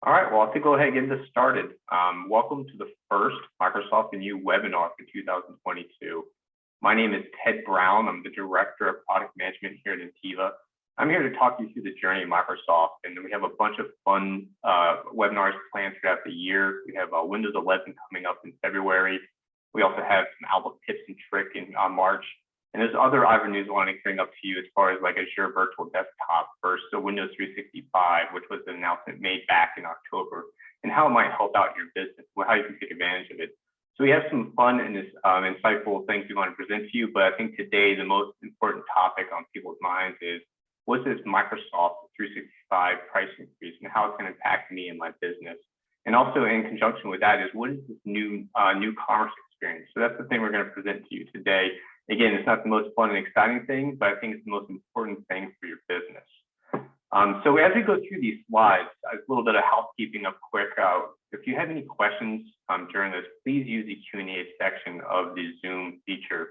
All right, well, I think go ahead and get this started. Welcome to the first Microsoft and You webinar for 2022. My name is Ted Brown. I'm the Director of Product Management here at Ntiva. I'm here to talk you through the journey of Microsoft, and we have a bunch of fun webinars planned throughout the year. We have Windows 11 coming up in February. We also have some Outlook tips and tricks in March. And there's other avenues I want to bring up to you as far as like Azure Virtual Desktop versus the Windows 365, which was an announcement made back in October, and how it might help out your business, how you can take advantage of it. So we have some fun and insightful things we want to present to you, but I think today the most important topic on people's minds is what's this Microsoft 365 price increase and how it's going to impact me and my business. And also in conjunction with that is what is this new commerce experience? So that's the thing we're going to present to you today. Again, it's not the most fun and exciting thing, but I think it's the most important thing for your business. So as we go through these slides, a little bit of housekeeping up quick. If you have any questions during this, please use the Q&A section of the Zoom feature.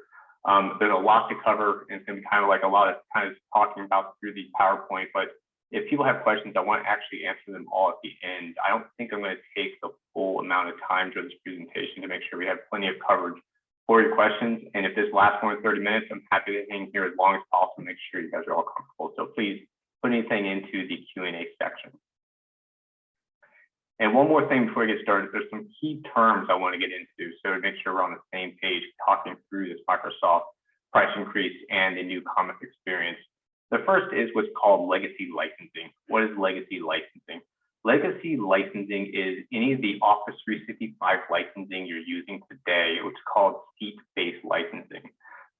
There's a lot to cover, and it's going to be kind of like a lot of kind of talking about through the PowerPoint, but if people have questions, I want to actually answer them all at the end. I don't think I'm going to take the full amount of time during this presentation to make sure we have plenty of coverage for your questions. And if this lasts more than 30 minutes, I'm happy to hang here as long as possible, make sure you guys are all comfortable. So please put anything into the Q&A section. And one more thing before we get started, there's some key terms I want to get into, so to make sure we're on the same page talking through this Microsoft price increase and the new commerce experience. The first is what's called legacy licensing. What is legacy licensing? Legacy licensing is any of the Office 365 licensing you're using today, which is called seat-based licensing.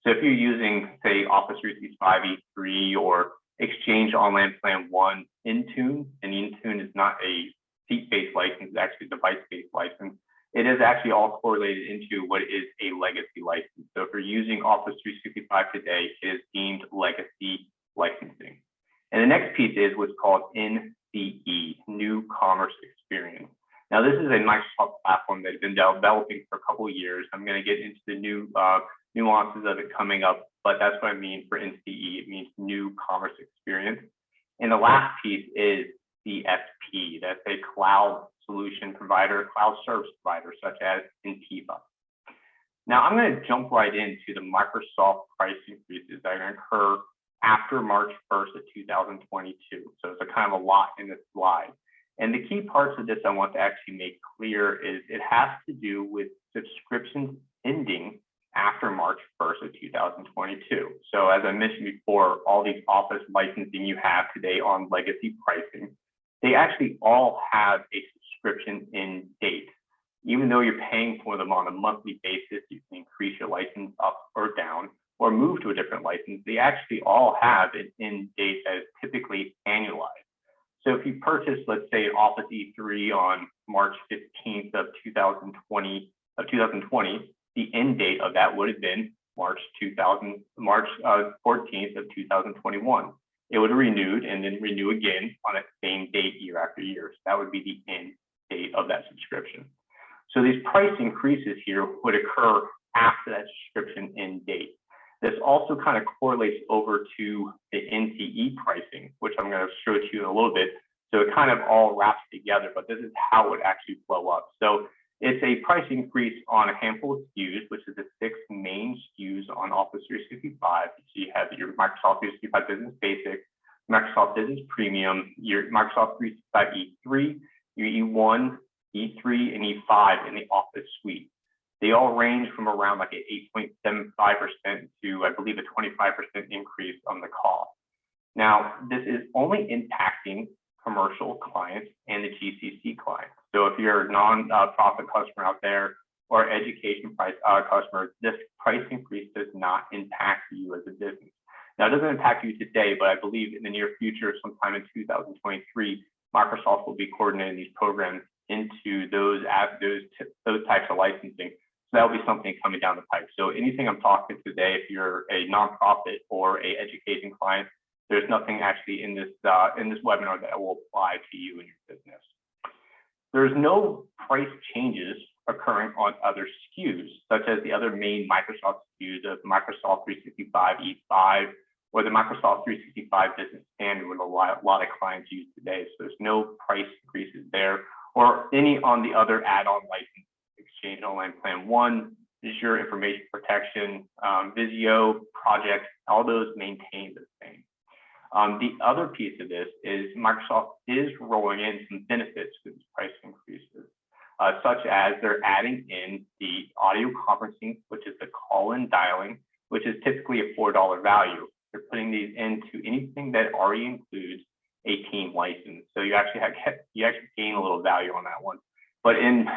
So if you're using, say, Office 365 E3 or Exchange Online Plan 1 Intune, and Intune is not a seat-based license, it's actually a device-based license, it is actually all correlated into what is a legacy license. So if you're using Office 365 today, it is deemed legacy licensing. And the next piece is what's called NCE, New Commerce Experience. Now, this is a Microsoft platform that's been developing for a couple of years. I'm going to get into the new nuances of it coming up, but that's what I mean for NCE. It means New Commerce Experience. And the last piece is CSP. That's a cloud solution provider, cloud service provider, such as Ntiva. Now, I'm going to jump right into the Microsoft price increases that are going to occur after March 1st of 2022. So it's a kind of a lot in this slide. And the key parts of this I want to actually make clear is it has to do with subscriptions ending after March 1st of 2022. So as I mentioned before, all these Office licensing you have today on legacy pricing, they actually all have a subscription end date. Even though you're paying for them on a monthly basis, you can increase your license up or down, or move to a different license, they actually all have an end date that is typically annualized. So if you purchase, let's say, Office E3 on March 15th of 2020, the end date of that would have been March 14th of 2021. It would have renewed and then renew again on that same date year after year. So that would be the end date of that subscription. So these price increases here would occur after that subscription end date. This also kind of correlates over to the NCE pricing, which I'm going to show to you in a little bit. So it kind of all wraps together, but this is how it would actually flow up. So it's a price increase on a handful of SKUs, which is the 6 main SKUs on Office 365. So you have your Microsoft 365 Business Basic, Microsoft Business Premium, your Microsoft 365 E3, your E1, E3, and E5 in the Office suite. They all range from around like an 8.75% to, I believe, a 25% increase on the cost. Now, this is only impacting commercial clients and the GCC clients. So if you're a non-profit customer out there or education customer, this price increase does not impact you as a business. Now, it doesn't impact you today, but I believe in the near future, sometime in 2023, Microsoft will be coordinating these programs into those types of licensing. So that'll be something coming down the pipe. So anything I'm talking today, if you're a nonprofit or a education client, there's nothing actually in this webinar that will apply to you and your business. There's no price changes occurring on other SKUs, such as the other main Microsoft SKUs of Microsoft 365 E5 or the Microsoft 365 Business Standard, what a lot of clients use today. So there's no price increases there, or any on the other add-on license, Exchange Online Plan 1, Azure Information Protection, Visio, Project, all those maintain the same. The other piece of this is Microsoft is rolling in some benefits with these price increases, such as they're adding in the audio conferencing, which is the call-in dialing, which is typically a $4 value. They're putting these into anything that already includes a team license. So you actually gain a little value on that one. But in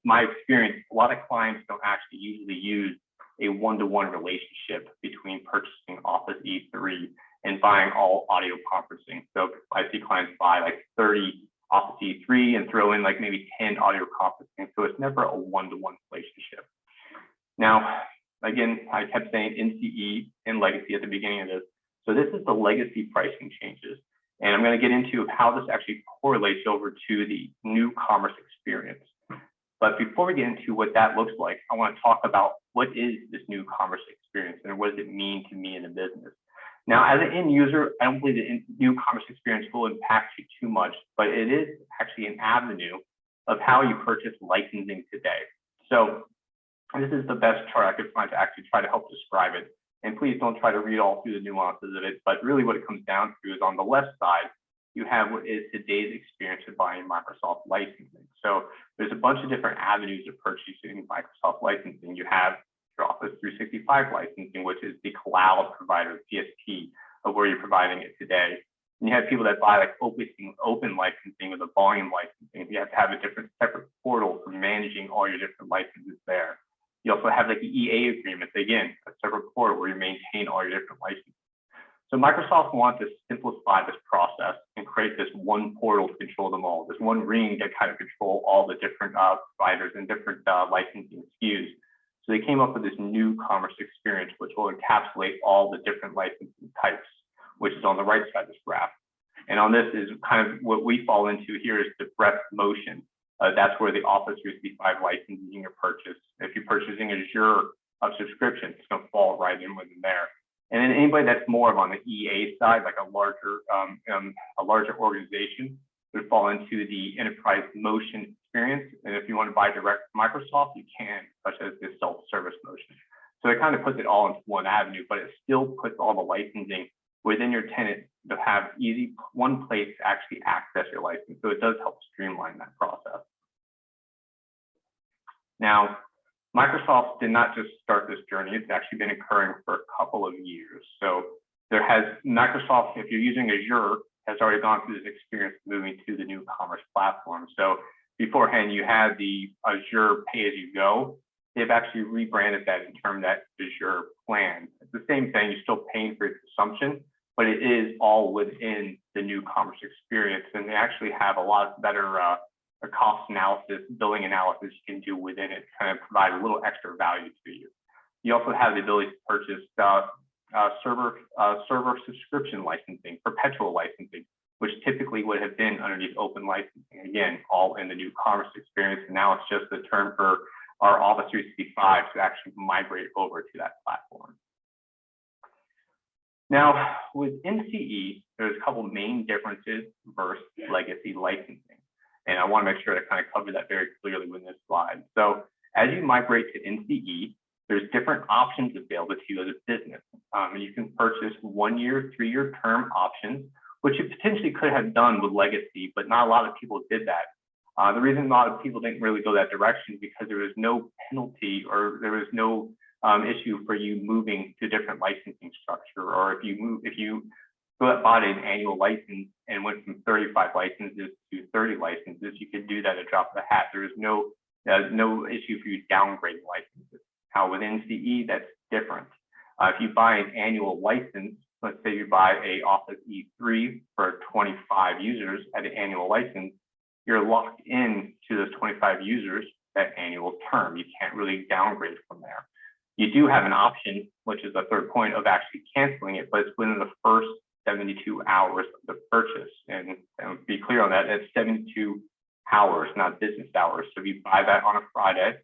my experience, a lot of clients don't actually usually use a one-to-one relationship between purchasing Office E3 and buying all audio conferencing. So I see clients buy like 30 Office E3 and throw in like maybe 10 audio conferencing. So it's never a one-to-one relationship. Now, again, I kept saying NCE and legacy at the beginning of this. So this is the legacy pricing changes. And I'm going to get into how this actually correlates over to the new commerce experience. But before we get into what that looks like, I want to talk about what is this new commerce experience and what does it mean to me in a business. Now, as an end user, I don't believe the new commerce experience will impact you too much, but it is actually an avenue of how you purchase licensing today. So this is the best chart I could find to actually try to help describe it. And please don't try to read all through the nuances of it, but really what it comes down to is on the left side, you have what is today's experience of buying Microsoft licensing. So there's a bunch of different avenues of purchasing Microsoft licensing. You have your Office 365 licensing, which is the cloud provider, PSP, of where you're providing it today. And you have people that buy like open licensing or the volume licensing. You have to have a different separate portal for managing all your different licenses there. You also have like the EA agreements, again, a separate portal where you maintain all your different licenses. So Microsoft wants to simplify this process and create this one portal to control them all, this one ring to kind of control all the different providers and different licensing SKUs. So they came up with this new commerce experience, which will encapsulate all the different licensing types, which is on the right side of this graph. And on this is kind of what we fall into here is the breadth motion. That's where the Office 365 licensing are purchased. If you're purchasing Azure subscription, it's going to fall right in within there. And then anybody that's more of on the EA side, like a larger organization, would fall into the enterprise motion experience. And if you want to buy direct from Microsoft, you can, such as the self-service motion. So it kind of puts it all into one avenue, but it still puts all the licensing within your tenant to have easy one place to actually access your license. So it does help streamline that process. Now, Microsoft did not just start this journey. It's actually been occurring for a couple of years. So there has Microsoft, if you're using Azure, has already gone through this experience moving to the new commerce platform. So beforehand, you had the Azure pay-as-you-go. They've actually rebranded that and termed that Azure plan. It's the same thing. You're still paying for your consumption, but it is all within the new commerce experience. And they actually have a lot better cost analysis, billing analysis you can do within it, kind of provide a little extra value to you. You also have the ability to purchase server subscription licensing, perpetual licensing, which typically would have been underneath open licensing. Again, all in the new commerce experience. And now it's just the term for our Office 365 to actually migrate over to that platform. Now, with NCE, there's a couple main differences versus legacy licensing. And I want to make sure to kind of cover that very clearly with this slide. So as you migrate to NCE, there's different options available to you as a business. You can purchase 1 year, 3-year term options, which you potentially could have done with legacy, but not a lot of people did that. The reason a lot of people didn't really go that direction is because there was no penalty or there was no issue for you moving to different licensing structure, or if you bought an annual license and went from 35 licenses to 30 licenses, you could do that at a drop of a hat. There is no issue for you downgrading licenses. Now with NCE, that's different. If you buy an annual license, let's say you buy a Office E3 for 25 users at an annual license, you're locked in to those 25 users that annual term. You can't really downgrade from there. You do have an option, which is the third point, of actually canceling it, but it's within the first 72 hours of the purchase. And be clear on that, it's 72 hours, not business hours. So if you buy that on a Friday,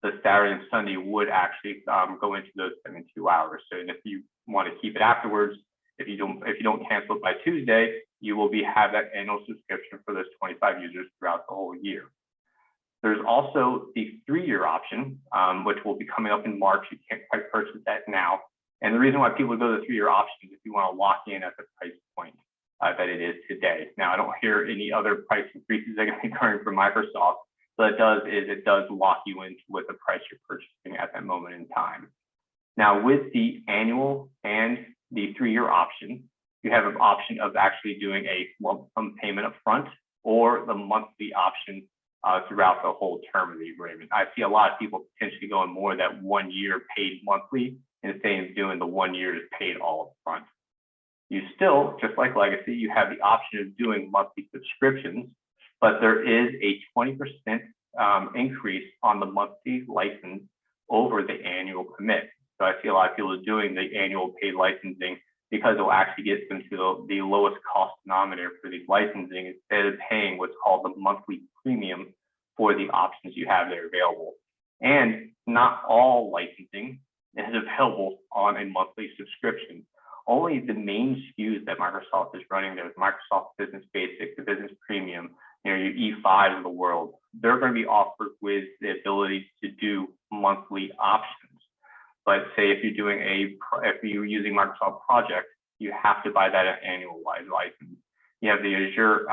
the Saturday and Sunday would actually go into those 72 hours. So if you want to keep it afterwards, If you don't cancel it by Tuesday, you will have that annual subscription for those 25 users throughout the whole year. There's also the 3-year option, which will be coming up in March. You can't quite purchase that now. And the reason why people go to the 3-year option is if you want to lock in at the price point that it is today. Now, I don't hear any other price increases that are going to be coming from Microsoft. What it does lock you into with the price you're purchasing at that moment in time. Now, with the annual and the 3-year option, you have an option of actually doing a lump sum payment up front or the monthly option throughout the whole term of the agreement. I see a lot of people potentially going more that 1 year paid monthly instead of doing the 1 year is paid all up front. You still, just like Legacy, you have the option of doing monthly subscriptions, but there is a 20% increase on the monthly license over the annual commit. So I see a lot of people doing the annual paid licensing because it will actually get them to the lowest cost denominator for these licensing instead of paying what's called the monthly premium for the options you have there available. And not all licensing is available on a monthly subscription. Only the main SKUs that Microsoft is running, there's Microsoft Business Basic, the Business Premium, your E5 of the world, they're going to be offered with the ability to do monthly options. But say if you're using Microsoft Project, you have to buy that at annual license. You have the Azure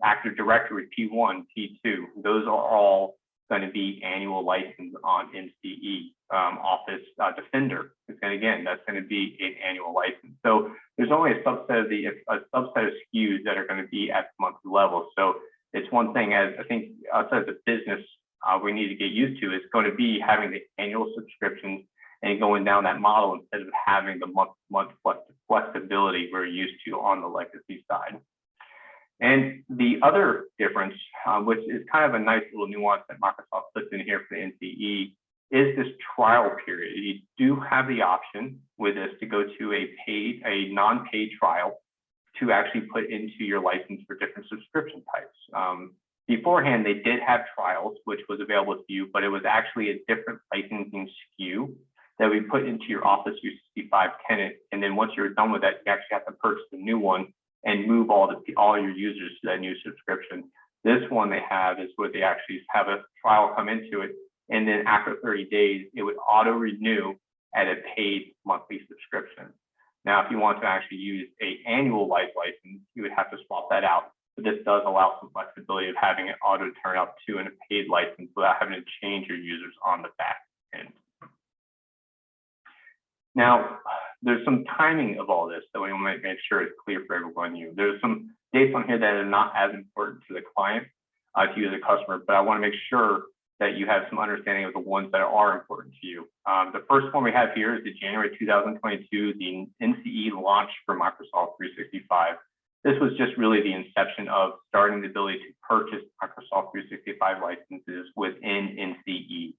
Active Directory P1, P2. Those are all going to be annual license on MCE. Office Defender, and again, that's going to be an annual license. So there's only a subset of SKUs that are going to be at the monthly level. So it's one thing, as I think outside of the business we need to get used to is going to be having the annual subscriptions and going down that model instead of having the month flexibility we're used to on the legacy side. And the other difference, which is kind of a nice little nuance that Microsoft puts in here for the NCE, is this trial period. You do have the option with this to go to a non-paid trial to actually put into your license for different subscription types. Beforehand, they did have trials, which was available to you, but it was actually a different licensing SKU that we put into your Office 365 tenant. And then once you're done with that, you actually have to purchase a new one and move all your users to that new subscription. This one they have is where they actually have a trial come into it. And then after 30 days, it would auto renew at a paid monthly subscription. Now, if you want to actually use an annual license, you would have to swap that out. But this does allow some flexibility of having it auto turn up to a paid license without having to change your users on the back end. Now, there's some timing of all this that we want to make sure it's clear for everyone. There's some dates on here that are not as important to the client, to you as a customer, but I want to make sure that you have some understanding of the ones that are important to you. The first one we have here is the January 2022, the NCE launch for Microsoft 365. This was just really the inception of starting the ability to purchase Microsoft 365 licenses within NCE.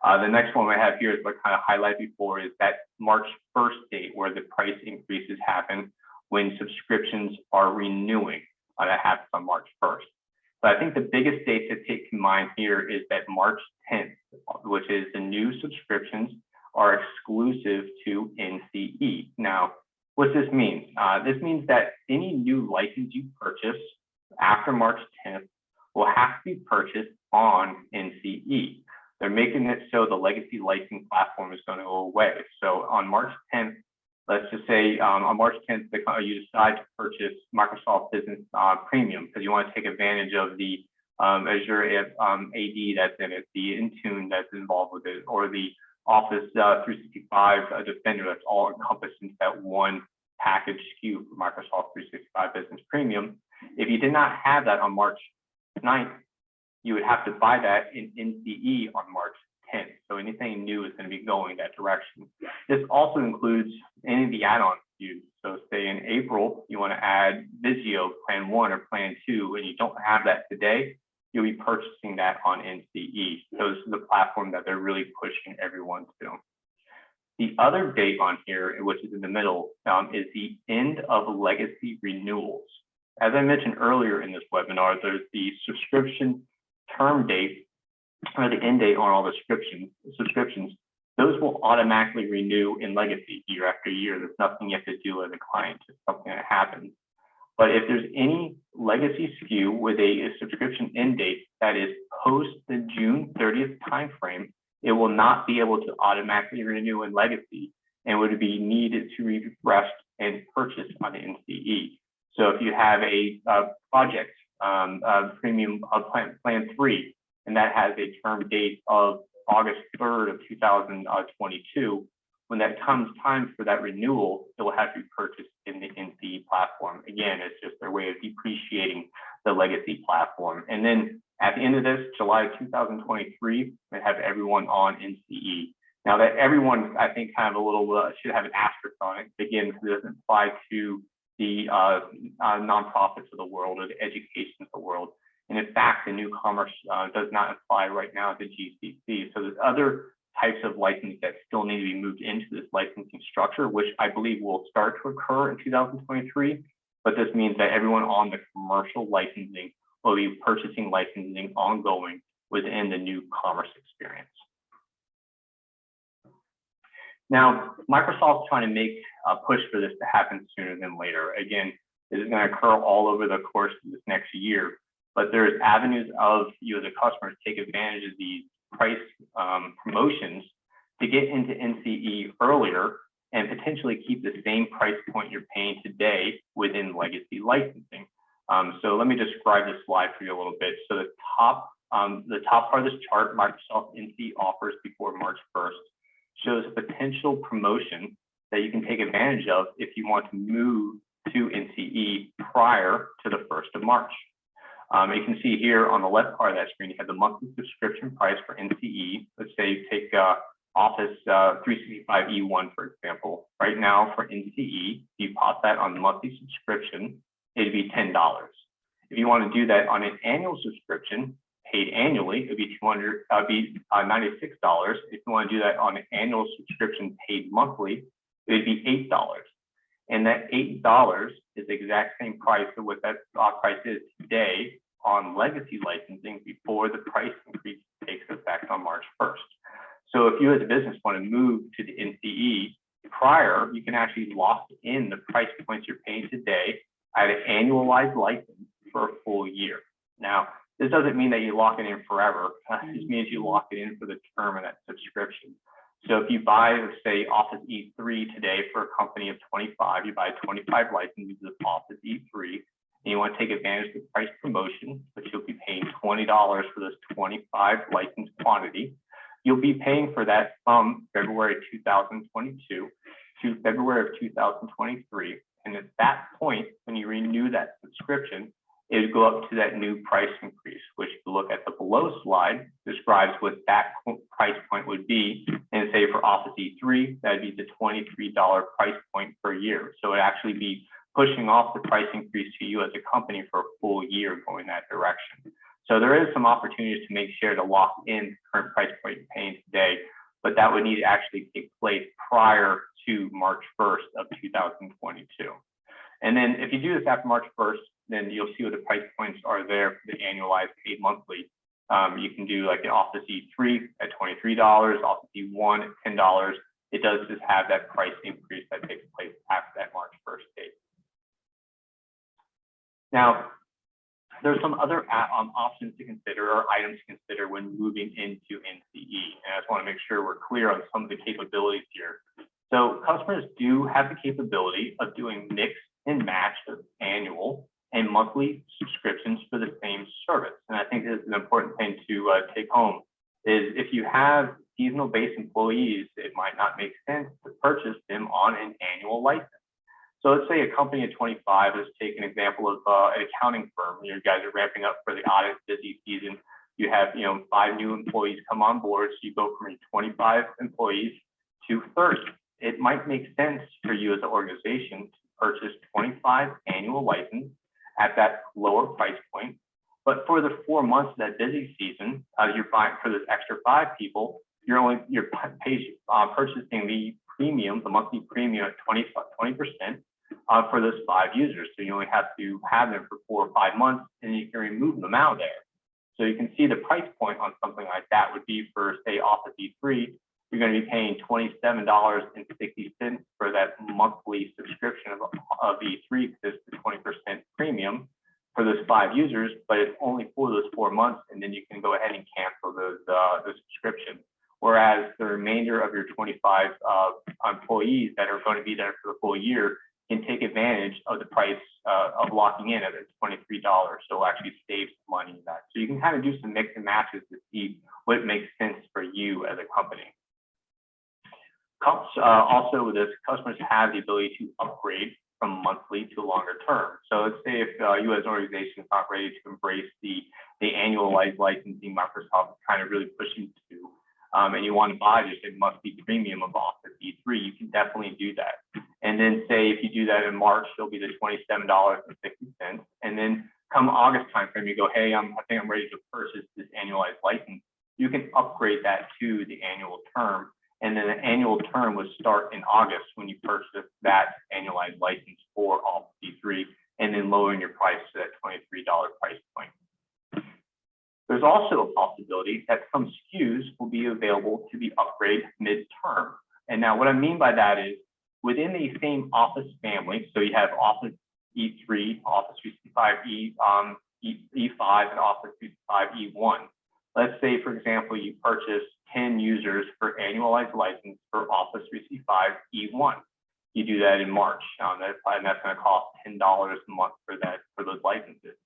The next one we have here is what I kind of highlighted before is that March 1st date where the price increases happen when subscriptions are renewing. That happens on March 1st. But I think the biggest date to take in mind here is that March 10th, which is the new subscriptions are exclusive to NCE. Now, what does this mean? This means that any new license you purchase after March 10th will have to be purchased on NCE. They're making it so the legacy licensing platform is going to go away. So on March 10th, let's just say on March 10th, you decide to purchase Microsoft Business Premium because you want to take advantage of the Azure AD that's in it, the Intune that's involved with it, or the Office 365 Defender that's all encompassed into that one package SKU for Microsoft 365 Business Premium. If you did not have that on March 9th, you would have to buy that in NCE on March 10th. So anything new is going to be going that direction. This also includes any of the add-ons used. So say in April, you want to add Visio Plan 1 or Plan 2, and you don't have that today, you'll be purchasing that on NCE. So this is the platform that they're really pushing everyone to. The other date on here, which is in the middle, is the end of legacy renewals. As I mentioned earlier in this webinar, there's the subscription term date or the end date on all the subscriptions. those will automatically renew in legacy year after year. There's nothing you have to do as a client, just something that happens. But if there's any legacy SKU with a subscription end date that is post the June 30th timeframe, it will not be able to automatically renew in legacy and would be needed to be refreshed and purchased on the NCE. So if you have a project, premium plan 3, and that has a term date of August 3rd of 2022, when that comes time for that renewal, it will have to be purchased in the NCE platform. Again, it's just their way of depreciating the legacy platform. And then at the end of this, July 2023, they have everyone on NCE. Now that everyone, I think, kind of a little should have an asterisk on it. Again, because it doesn't apply to the nonprofits of the world or the education of the world. And in fact, the new commerce does not apply right now to GCC. So there's other types of license that still need to be moved into this licensing structure, which I believe will start to occur in 2023. But this means that everyone on the commercial licensing will be purchasing licensing ongoing within the new commerce experience. Now, Microsoft's trying to make a push for this to happen sooner than later. Again, this is going to occur all over the course of this next year, but there's avenues of you as a customer to take advantage of these price promotions to get into NCE earlier and potentially keep the same price point you're paying today within legacy licensing. So let me describe this slide for you a little bit. So the top part of this chart, Microsoft NCE offers before March 1st, shows a potential promotion that you can take advantage of if you want to move to NCE prior to the 1st of March. You can see here on the left part of that screen, you have the monthly subscription price for NCE. Let's say you take Office 365 E1, for example. Right now for NCE, if you pop that on the monthly subscription, it'd be $10. If you want to do that on an annual subscription, paid annually, it'd be $96. If you want to do that on an annual subscription paid monthly, it'd be $8. And that $8 is the exact same price of what that stock price is today on legacy licensing before the price increase takes effect on March 1st. So if you as a business want to move to the NCE prior, you can actually lock in the price points you're paying today at an annualized license for a full year. Now, this doesn't mean that you lock it in forever. It just means you lock it in for the term of that subscription. So if you buy, let's say, Office E3 today for a company of 25, you buy 25 licenses of Office E3, and you want to take advantage of the price promotion, which you'll be paying $20 for this 25 license quantity. You'll be paying for that from February 2022 to February of 2023. And at that point, when you renew that subscription, it would go up to that new price increase, which if you look at the below slide, describes what that price point would be. And say for Office E3, that'd be the $23 price point per year. So it'd actually be pushing off the price increase to you as a company for a full year going that direction. So there is some opportunities to make sure to lock in the current price point you're paying today, but that would need to actually take place prior to March 1st of 2022. And then if you do this after March 1st, then you'll see what the price points are there for the annualized paid monthly. You can do like an Office E3 at $23, Office E1 at $10. It does just have that price increase that takes place after that March 1st date. Now, there's some other options to consider or items to consider when moving into NCE. And I just want to make sure we're clear on some of the capabilities here. So customers do have the capability of doing mix and match of annual and monthly subscriptions for the same service. And I think this is an important thing to take home is if you have seasonal based employees, it might not make sense to purchase them on an annual license. So let's say a company of 25, let's take an example of an accounting firm. You guys are ramping up for the audit busy season. You have 5 new employees come on board. So you go from 25 employees to 30. It might make sense for you as an organization to purchase 25 annual license at that lower price point. But for the 4 months of that busy season, you're buying for this extra 5 people, you're purchasing the premium, the monthly premium at 20% for those 5 users. So you only have to have them for 4 or 5 months, and you can remove them out of there. So you can see the price point on something like that would be for, say, Office E3 you're going to be paying $27.60 for that monthly subscription of E3, because it's the 20% premium for those 5 users, but it's only for those 4 months, and then you can go ahead and cancel the subscription. Whereas the remainder of your 25 employees that are going to be there for the full year can take advantage of the price of locking in at $23. So it'll actually save some money in that. So you can kind of do some mix and matches to see what makes sense for you as a company. Also with this, customers have the ability to upgrade from monthly to longer term. So let's say if you as an organization is not ready to embrace the annualized licensing Microsoft is kind of really pushing to, and you want to buy just a monthly premium of Office E3, you can definitely do that. And then say if you do that in March, it'll be the $27.60. And then come August timeframe, you go, hey, I think I'm ready to purchase this annualized license. You can upgrade that to the annual term. And then the annual term would start in August when you purchase that annualized license for Office E3, and then lowering your price to that $23 price point. There's also a possibility that some SKUs will be available to be upgraded mid-term. And now what I mean by that is within the same Office family, so you have Office E3, Office 365 E5, and Office 365 E1. Let's say, for example, you purchase 10 users for annualized license for Office 365 E1. You do that in March, and that's going to cost $10 a month for those licenses.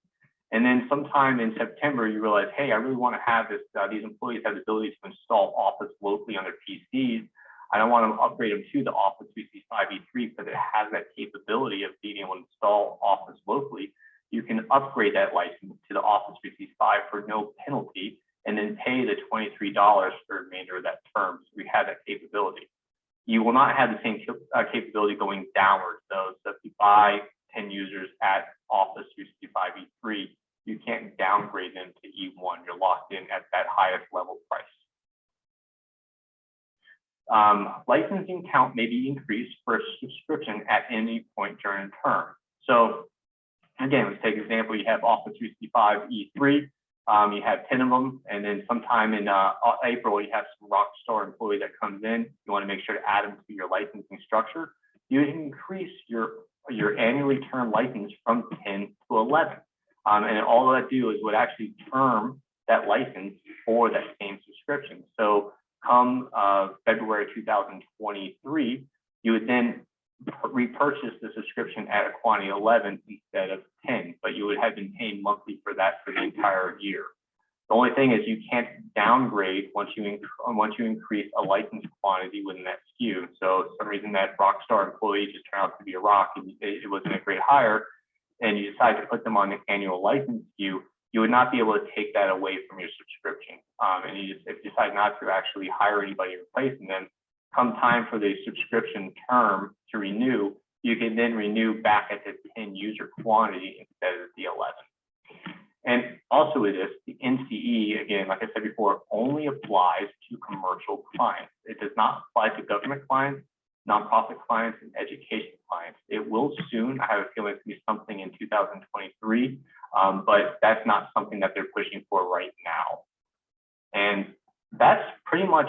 And then sometime in September, you realize, hey, I really want to have this. These employees have the ability to install Office locally on their PCs. I don't want to upgrade them to the Office 365 E3 because it has that capability of being able to install Office locally. You can upgrade that license to the Office 365 for no penalty, and then pay the $23 for the remainder of that term. So we have that capability. You will not have the same capability going downwards, though. So if you buy 10 users at Office 365 E3, you can't downgrade them to E1. You're locked in at that highest level price. Licensing count may be increased for a subscription at any point during the term. So again, let's take an example. You have Office 365 E3. You have 10 of them, and then sometime in April, you have some Rockstar employee that comes in. You want to make sure to add them to your licensing structure. You increase your annually term license from 10 to 11. And all that do is would actually term that license for that same subscription. So come February 2023, you would then repurchase the subscription at a quantity 11 instead of 10, but you would have been paying monthly for that for the entire year. The only thing is you can't downgrade once you increase a license quantity within that SKU. So for some reason that Rockstar employee just turned out to be a rock and it wasn't a great hire, and you decide to put them on the annual license SKU, you would not be able to take that away from your subscription. And if you decide not to actually hire anybody replacing them, come time for the subscription term to renew, you can then renew back at the 10 user quantity instead of the 11. And also with this, the NCE, again, like I said before, only applies to commercial clients. It does not apply to government clients, nonprofit clients, and education clients. It will soon. I have a feeling it's going to be something in 2023, but that's not something that they're pushing for right now. And that's pretty much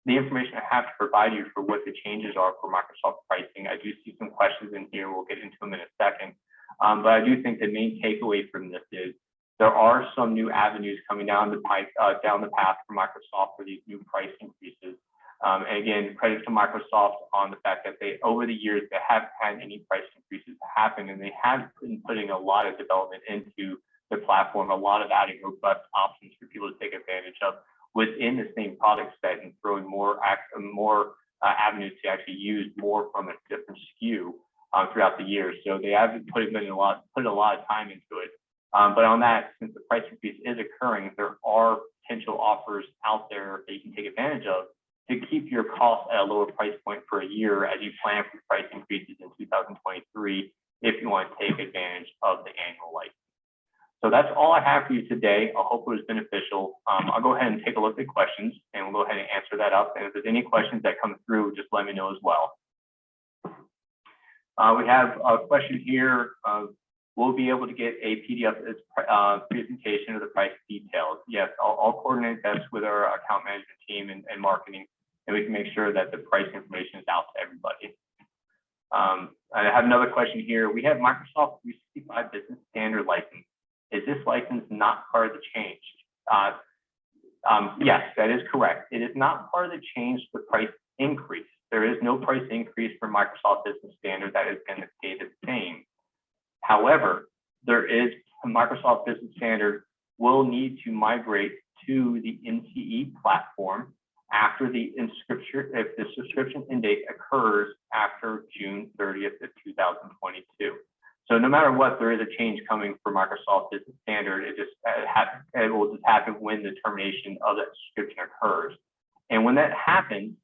the information I have to provide you for what the changes are for Microsoft pricing. I do see some questions in here. We'll get into them in a second. But I do think the main takeaway from this is there are some new avenues coming down the path for Microsoft for these new price increases. And again, credit to Microsoft on the fact that they, over the years, they haven't had any price increases happen, and they have been putting a lot of development into the platform, a lot of adding robust options for people to take advantage of within the same product set, and throwing more avenues to actually use more from a different SKU throughout the years. So they have been putting a lot of time into it. But on that, since the price increase is occurring, there are potential offers out there that you can take advantage of to keep your costs at a lower price point for a year as you plan for price increases in 2023 if you want to take advantage of the annual license. So that's all I have for you today. I hope it was beneficial. I'll go ahead and take a look at questions, and we'll go ahead and answer that up. And if there's any questions that come through, just let me know as well. We have a question here. We'll be able to get a PDF presentation of the price details. Yes, I'll coordinate that with our account management team and marketing and we can make sure that the price information is out to everybody. I have another question here. We have Microsoft 365 Business Standard license. Is this license not part of the change? Yes, that is correct. It is not part of the change to the price increase. There is no price increase for Microsoft Business Standard. That is going to stay the same. However, there is a Microsoft Business Standard will need to migrate to the NCE platform after the inscription, if the subscription end date occurs after June 30th of 2022. So no matter what, there is a change coming for Microsoft Business Standard. It will just happen when the termination of that subscription occurs. And when that happens,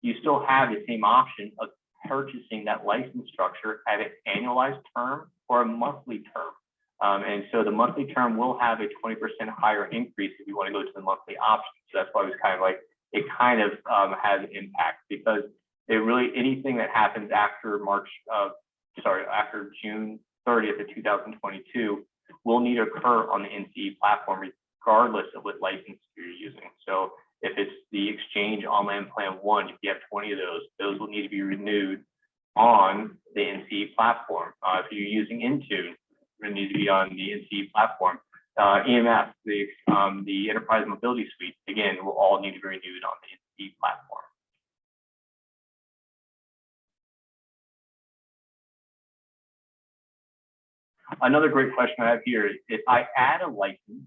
you still have the same option of purchasing that license structure at an annualized term or a monthly term. And so the monthly term will have a 20% higher increase if you want to go to the monthly option. So that's why it was kind of like, it kind of has an impact, because it really, anything that happens after after June 30th of 2022 will need to occur on the NCE platform, regardless of what license you're using. So if it's the Exchange On-Land Plan 1, if you have 20 of those will need to be renewed on the NCE platform. If you're using Intune, it needs to be on the NCE platform. EMF, the Enterprise Mobility Suite, again, will all need to be renewed on the NCE platform. Another great question I have here is, if I add a license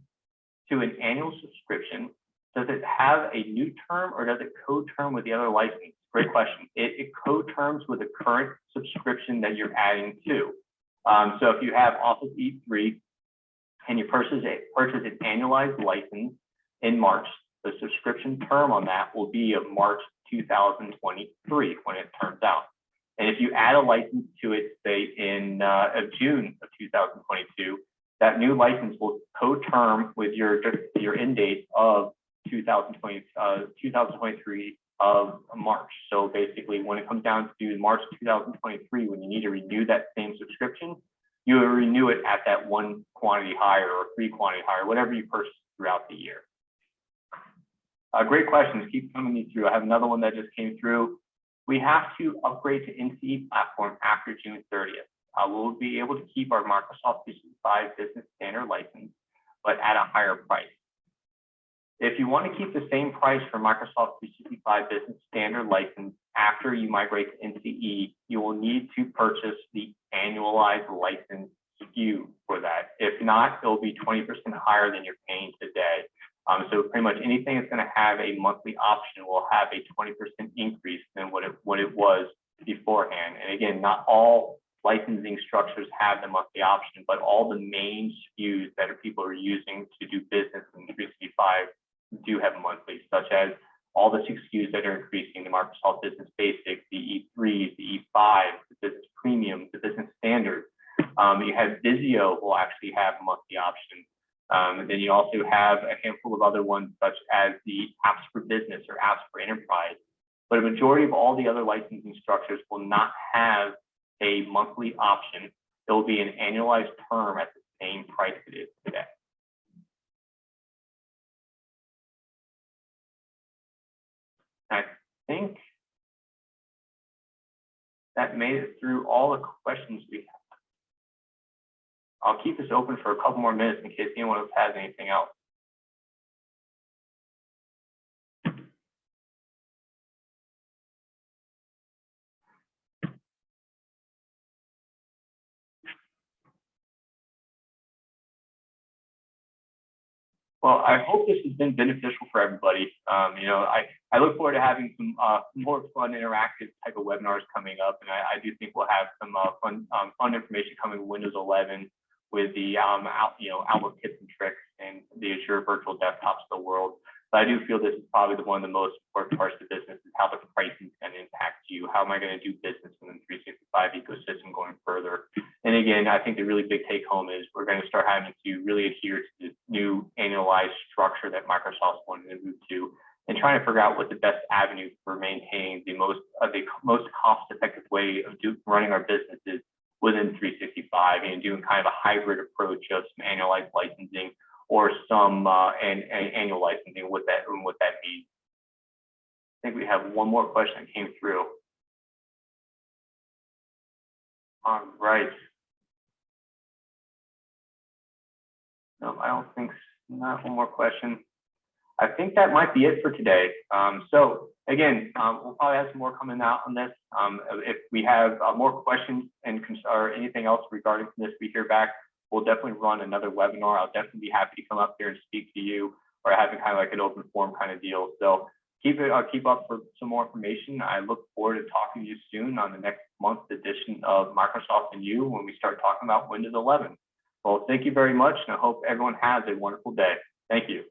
to an annual subscription, does it have a new term or does it co-term with the other license? Great question. It co-terms with the current subscription that you're adding to. So if you have Office E3 and you purchase an annualized license in March, the subscription term on that will be of March 2023 when it turns out. And if you add a license to it, say in June of 2022, that new license will co-term with your end date of 2023 of March. So basically, when it comes down to March 2023, when you need to renew that same subscription, you will renew it at that one quantity higher or three quantity higher, whatever you purchase throughout the year. Great questions. Keep coming through. I have another one that just came through. We have to upgrade to NCE platform after June 30th. We'll be able to keep our Microsoft 365 Business Standard license, but at a higher price. If you want to keep the same price for Microsoft 365 Business Standard license after you migrate to NCE, you will need to purchase the annualized license SKU for that. If not, it will be 20% higher than you're paying today. So pretty much anything that's going to have a monthly option will have a 20% increase than what it was beforehand. And again, not all licensing structures have the monthly option, but all the main SKUs that people are using to do business in 365 do have monthly, such as all the 6 SKUs that are increasing: the Microsoft Business Basic, the E3, the E5, the Business Premium, the Business Standard. You have Visio will actually have a monthly option. And then you also have a handful of other ones, such as the Apps for Business or Apps for Enterprise. But a majority of all the other licensing structures will not have a monthly option. It will be an annualized term at the same price it is today. I think that made it through all the questions we have. I'll keep this open for a couple more minutes in case anyone else has anything else. Well, I hope this has been beneficial for everybody. I look forward to having some more fun, interactive type of webinars coming up, and I do think we'll have some fun information coming with Windows 11, with the Outlook tips and tricks and the Azure virtual desktops of the world. But I do feel this is probably one of the most important parts of the business, is how the pricing is going to impact you. How am I going to do business in the 365 ecosystem going further? And again, I think the really big take home is we're going to start having to really adhere to this new annualized structure that Microsoft's wanting to move to, and trying to figure out what the best avenue for maintaining the most cost-effective way of running our businesses within 365, and doing kind of a hybrid approach of some annualized licensing or some annual licensing, what that means. think we have one more question that came through. All right. No, I don't think, not one more question. I think that might be it for today. So again, we'll probably have some more coming out on this. If we have more questions and or anything else regarding this, we hear back, we'll definitely run another webinar. I'll definitely be happy to come up here and speak to you, or having kind of like an open forum kind of deal. So keep up for some more information. I look forward to talking to you soon on the next month's edition of Microsoft and You, when we start talking about Windows 11. Well, thank you very much, and I hope everyone has a wonderful day. Thank you.